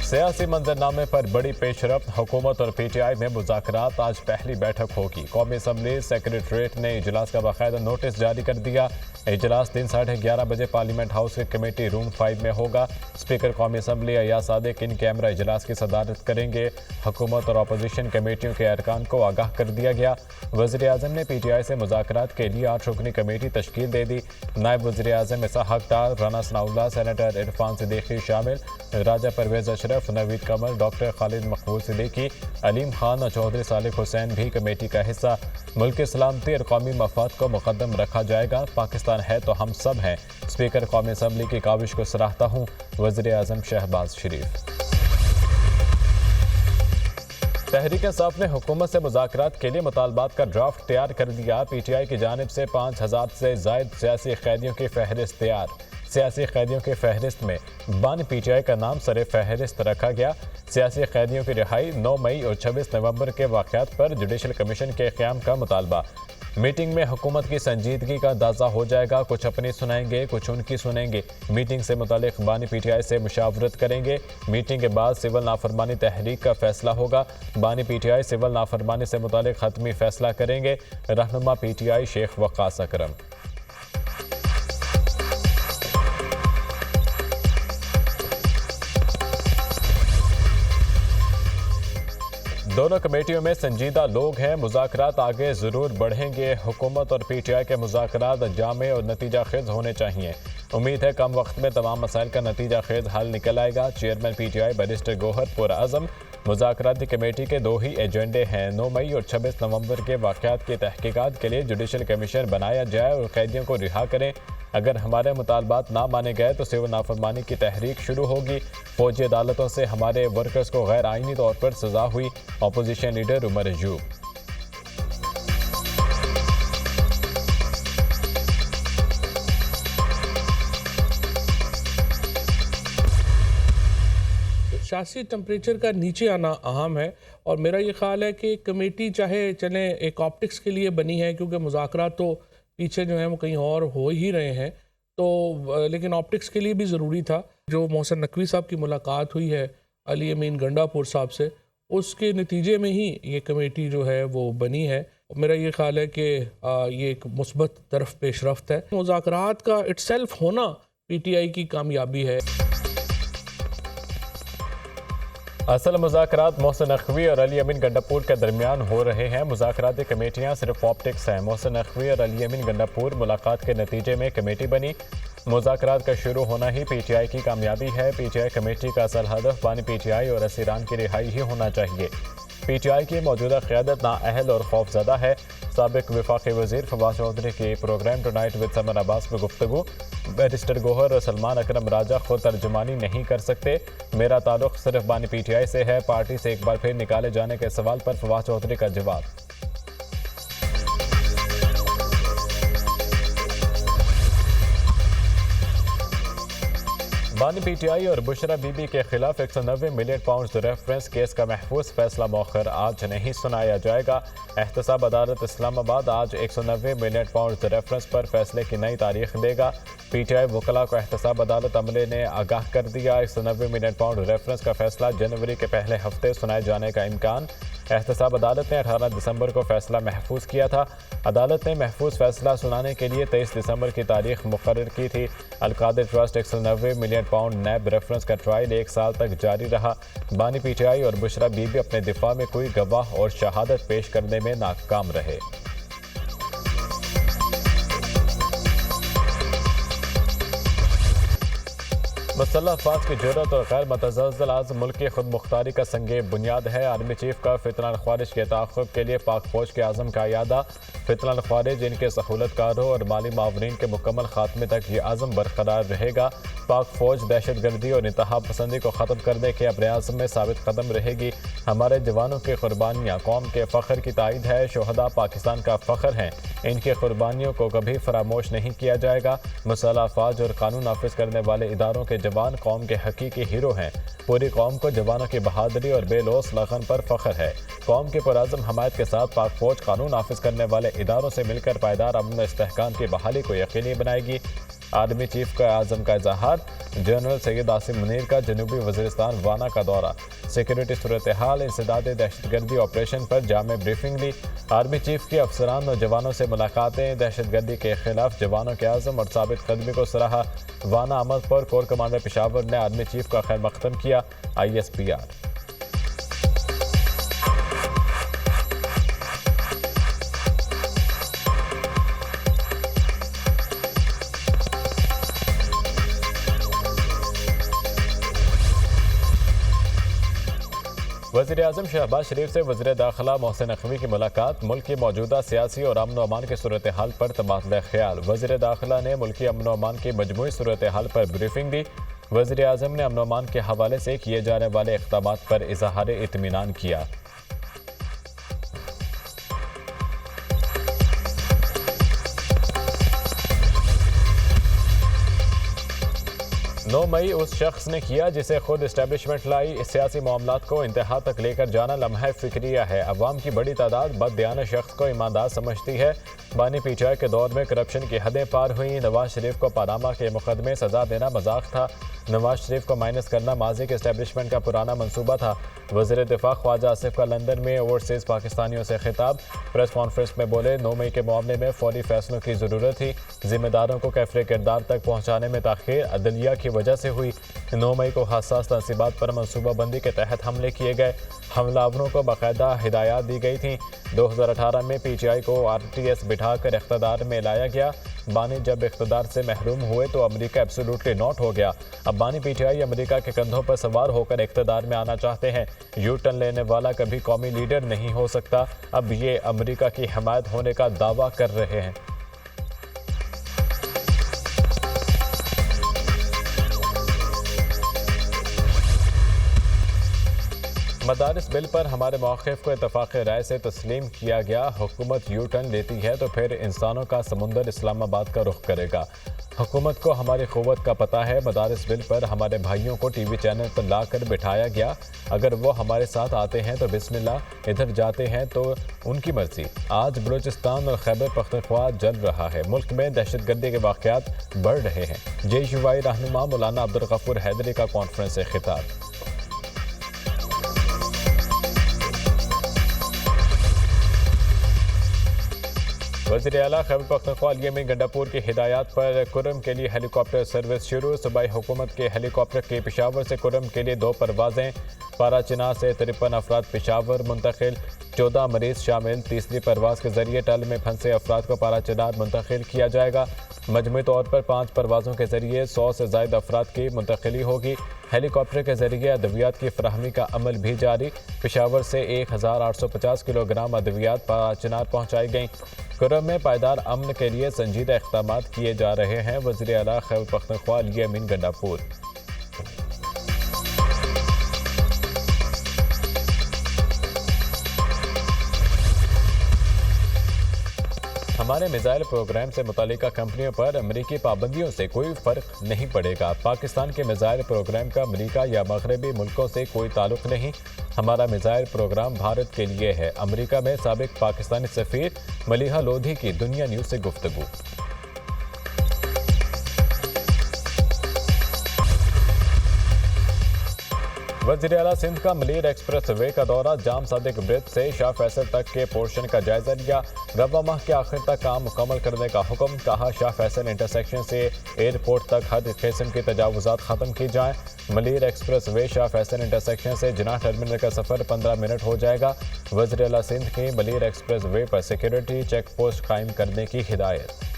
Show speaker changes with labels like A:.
A: सियासी मंजरनामे पर बड़ी पेशरफ्त, हुकूमत और PTI में मुज़ाकरात। आज पहली बैठक होगी। कौमी असम्बली सेक्रेटरीट ने इजलास का बाकायदा नोटिस जारी कर दिया। इजलास दिन 11:30 बजे पार्लियामेंट हाउस के कमेटी रूम 5 में होगा। स्पीकर कौमी assembly Ayyaz Sadiq in camera इजलास की सदारत करेंगे। हुकूमत और अपोजिशन कमेटियों के अरकान को आगाह कर दिया गया। वज़ीर आज़म ने PTI से मुज़ाकरात के लिए 8 रुकनी कमेटी तश्कील दे दी। नायब वज़ीर आज़म इसहाक डार, राना सनाउल्लाह, सेनेटर इरफान सिद्दीकी शामिल। राजा परवेज़ अशरफ, नवीद कमर, डॉक्टर खालिद मकबूल सिद्दीकी, अलीम खान और चौधरी सालिक हुसैन भी कमेटी का हिस्सा। मुल्क की सलामती और कौमी मफाद को मुकद्दम रखा जाएगा। पाकिस्तान है तो हम सब हैं। स्पीकर कौमी असम्बली की काविश को सराहता हूँ। वज़ीर आज़म शहबाज शरीफ। तहरीक इंसाफ ने हुकूमत से मुज़ाकरात के लिए मुतालबात का ड्राफ्ट तैयार कर दिया। PTI की जानिब से 5000 से ज़ायद सियासी कैदियों की फहरिस्त तैयार। सियासी कैदियों की फहरिस्त में बानी PTI का नाम सरे फहरिस्त रखा गया। सियासी कैदियों की रिहाई 9 मई और 26 नवंबर के वाक़यात पर जुडिशल कमीशन के क़याम का मुतालबा। मीटिंग में हुकूमत की संजीदगी का अंदाज़ा हो जाएगा। कुछ अपनी सुनाएंगे, कुछ उनकी सुनेंगे। मीटिंग से मुतालिक बानी PTI से मुशावरत करेंगे। मीटिंग के बाद सिविल नाफरमानी तहरीक का फैसला होगा। बानी PTI सिविल नाफरमानी से मुतालिक हतमी फैसला करेंगे। रहनुमा PTI शेख वक़ास अकरम। दोनों कमेटियों में संजीदा लोग हैं। मुज़ाकरात आगे ज़रूर बढ़ेंगे। हुकूमत और PTI के मुज़ाकरात जामे और नतीजा खेज होने चाहिए। उम्मीद है कम वक्त में तमाम मसाइल का नतीजा खेज हल निकल आएगा। चेयरमैन PTI बैरिस्टर गौहर पुरअज़म। मुज़ाकराती कमेटी के 2 ही एजेंडे हैं। 9 मई और 26 नवंबर के वाक़यात की तहकीकात के लिए जुडिशल कमीशन बनाया जाए और कैदियों को रिहा करें। अगर हमारे मुतालबात ना माने गए तो सिविल नाफरमानी की तहरीक शुरू होगी। फौजी अदालतों से हमारे वर्कर्स को गैर आइनी तौर पर सजा हुई। Opposition leader Umar Ayub.
B: सियासी टेम्परेचर का नीचे आना अहम है और मेरा ये ख्याल है कि कमेटी चाहे चले एक ऑप्टिक्स के लिए बनी है, क्योंकि मुज़ाकरात तो पीछे जो है वो कहीं और हो ही रहे हैं, तो लेकिन ऑप्टिक्स के लिए भी ज़रूरी था। जो मोहसिन नकवी साहब की मुलाकात हुई है अली अमीन गंडापुर साहब से, उसके नतीजे में ही ये कमेटी जो है वो बनी है। मेरा ये ख्याल है कि ये एक मुस्बत तरफ पेशरफ्त है। मुज़ाकरात का इट्सेल्फ होना PTI की कामयाबी है।
A: असल मुज़ाकरात मोहसिन नकवी और अली अमीन गंडापुर के दरमियान हो रहे हैं। मुज़ाकराती कमेटियाँ सिर्फ ऑप्टिक्स हैं। मोहसिन नकवी और अली अमीन गंडापुर मुलाकात के नतीजे में कमेटी बनी। मुज़ाकरात का शुरू होना ही PTI की कामयाबी है। PTI कमेटी का असल हदफ बानी PTI और असीरान की रिहाई ही होना चाहिए। PTI की मौजूदा क़यादत नाअहल और खौफज़दा है। साबिक़ वफाकी वज़ीर फवाद चौधरी की programme tonight with Samar Abbas में गुफ्तगू। बैरिस्टर गौहर और सलमान अकरम राजा खुद तर्जुमानी नहीं कर सकते। मेरा ताल्लुक़ सिर्फ बानी PTI से है। पार्टी से एक बार फिर निकाले जाने के सवाल पर फवाद चौधरी का जवाब। बानी PTI और बुशरा बीबी के खिलाफ 190 मिलियन पाउंड रेफरेंस केस का महफूज फैसला मौखर आज नहीं सुनाया जाएगा। एहतसाब अदालत इस्लामाबाद आज 190 मिलियन पाउंड रेफरेंस पर फैसले की नई तारीख देगा। PTI वकला को एहतसाब अदालत अमले ने आगाह कर दिया। 190 मिलियन पाउंड रेफरेंस का फैसला जनवरी के पहले हफ्ते सुनाए जाने का इम्कान। एहतसाब अदालत ने 18 दिसंबर को फैसला महफूज किया था। अदालत ने महफूज फैसला सुनाने के लिए 23 दिसंबर की तारीख मुकर्रर की थी। अलकादिर ट्रस्ट 190 मिलियन पाउंड नैब रेफरेंस का ट्रायल 1 साल तक जारी रहा। बानी PTI और बुशरा बीबी अपने दिफा में कोई गवाह और शहादत पेश करने में नाकाम रहे। मुसल्लह अफवाज की जुर्रत और गैर मतज़ल्ज़ल आज मुल्क की खुद मुख्तारी का संगे बुनियाद है। आर्मी चीफ का फितनान ख्वारिज के ताक़ुब के लिए पाक फौज के आज़म का यादा। फितनान ख्वारिज इनके सहूलतकारों और माली मावरीन के मुकम्मल खात्मे तक ये आज़म बरकरार रहेगा। पाक फौज दहशत गर्दी और इंतहा पसंदी को ख़त्म करने के अपने आज़म में साबित कदम रहेगी। हमारे जवानों की कुर्बानियाँ कौम के फ़ख्र की तायद है। शोहदा पाकिस्तान का फ़ख्र हैं। इनकी कुर्बानियों को कभी फरामोश नहीं किया जाएगा। मुसल्लह अफवाज और कानून नाफिज करने वाले इदारों के जवान कौम के हकीकी हीरो हैं। पूरी कौम को जवानों की बहादुरी और बेलोस लगन पर फख्र है। कौम की पुरआज़म हमायत के साथ पाक फौज कानून नाफिज करने वाले इदारों से मिलकर पायदार अमन व इस्तेहकाम की बहाली को यकीनी बनाएगी। आर्मी चीफ का आज़म का इजहार। जनरल सैयद आसिम मुनीर का जनूबी वज़ीरिस्तान वाना का दौरा। सिक्योरिटी सूरत हाल, इंसदाद दहशतगर्दी ऑपरेशन पर जामे ब्रीफिंग ली। आर्मी चीफ की अफसरान नौजवानों से मुलाकातें। दहशतगर्दी के खिलाफ जवानों के आज़म और साबित कदमी को सराहा। वाना अमल पर कोर कमांडर पेशावर ने आर्मी चीफ का खैर मकदम किया। ISPR। वज़ीर आज़म शहबाज शरीफ से वज़ीर दाखिला मोहसिन नकवी की मुलाकात। मुल्क की मौजूदा सियासी और अमन अमान की सूरत हाल पर तबादला ख्याल। वज़ीर दाखिला ने मुल्की अमन अमान की मजमूई सूरत हाल पर ब्रीफिंग दी। वज़ीर आज़म ने अमन अमान के हवाले से किए जाने वाले इक़दामात पर इज़हार इत्मीनान किया। 9 मई उस शख्स ने किया जिसे खुद इस्टेब्लिशमेंट लाई। सियासी मामलात को इंतहा तक लेकर जाना लम्हा फिक्रिया है। अवाम की बड़ी तादाद बददियाना शख्स को ईमानदार समझती है। बानी पीछाई के दौर में करप्शन की हदें पार हुई। नवाज शरीफ को पानामा के मुकदमे सजा देना मजाक था। नवाज शरीफ को माइनस करना माजी के इस्टेब्लिशमेंट का पुराना मंसूबा था। वज़ीर दिफा ख्वाजा आसिफ का लंदन में ओवरसीज़ पाकिस्तानियों से खिताब। प्रेस कॉन्फ्रेंस में बोले 9 मई के मामले में फौरी फैसलों की ज़रूरत थी। जिम्मेदारों को कैफरे किरदार तक पहुँचाने में ताख़ीर अदलिया की वजह से हुई। 9 मई को हसास तनसीबात पर मनसूबाबंदी के तहत हमले किए गए। हमलावरों को बाकायदा हिदायत दी गई थी। 2018 में PTI को RTS बिठाकर इख्तदार में लाया गया। बानी जब इख्तदार से महरूम हुए तो अमेरिका एब्सोल्युटली नॉट हो गया। अब बानी PTI अमेरिका के कंधों पर सवार होकर इख्तदार में आना चाहते हैं। यू टर्न लेने वाला कभी कौमी लीडर नहीं हो सकता। अब ये अमेरिका की हमायत होने का दावा कर रहे हैं। मदारिस बिल पर हमारे मौक़िफ़ को इत्तफ़ाक़ राय से तस्लीम किया गया। हुकूमत यू टर्न लेती है तो फिर इंसानों का समुंदर इस्लामाबाद का रुख करेगा। हुकूमत को हमारी क़ुव्वत का पता है। मदारिस बिल पर हमारे भाइयों को TV चैनल पर ला कर बिठाया गया। अगर वो हमारे साथ आते हैं तो बिस्मिल्लाह, इधर जाते हैं तो उनकी मर्ज़ी। आज बलूचिस्तान और खैबर पख्तूनख्वा जल रहा है। मुल्क में दहशतगर्दी के वाक़यात बढ़ रहे हैं। JUI रहनुमा मौलाना अब्दुल गफूर हैदरी का कॉन्फ्रेंस से खिताब। वज़ीर आला खैबर पख्तूनख्वा अली गंडापुर की हिदायत पर कुरम के लिए हेलीकॉप्टर सर्विस शुरू। सूबाई हुकूमत के हेलीकॉप्टर के पेशावर से कुरम के लिए 2 परवाजें। पाराचीनार से 53 अफराद पेशावर मुंतकिल, 14 मरीज शामिल। तीसरी परवाज़ के जरिए टल में फंसे अफराद को पाराचीनार मुंतकिल किया जाएगा। मजमूई तौर पर 5 परवाज़ों के जरिए 100 से ज़ायद अफराद की मुंतकिली होगी। हेलीकॉप्टर के जरिए अद्वियात की फराहमी का अमल भी जारी। पेशावर से 1850 किलोग्राम अद्वियात पाराचीनार पहुँचाई गई। कुरम में पायदार अमन के लिए संजीदा इक़दाम किए जा रहे हैं। वज़ीर आला खैबर पख्तूनख्वा अली गंडापुर। हमारे मिसाइल प्रोग्राम से मुतालिका कंपनियों पर अमेरिकी पाबंदियों से कोई फ़र्क नहीं पड़ेगा। पाकिस्तान के मिसाइल प्रोग्राम का अमेरिका या मगरबी मुल्कों से कोई ताल्लुक़ नहीं। हमारा मिसाइल प्रोग्राम भारत के लिए है। अमेरिका में साबिक पाकिस्तानी सफ़ीर मलिहा लोधी की दुनिया न्यूज़ से गुफ्तगू। वज़ीर आला सिंध का मलीर एक्सप्रेस वे का दौरा। जाम सादिक ब्रिज से शाह फैसल तक के पोर्शन का जायजा लिया। रबा माह के आखिर तक काम मुकम्मल करने का हुक्म। कहा शाह फैसल इंटरसेक्शन से एयरपोर्ट तक हर किस्म की तजावुज़ात ख़त्म की जाएँ। Malir express way Shah Faisal intersection से जिनाह टर्मिनल का सफ़र 15 मिनट हो जाएगा। वज़ीर आला सिंध की मलीर एक्सप्रेस वे पर सिक्योरिटी चेक पोस्ट कायम करने की हिदायत।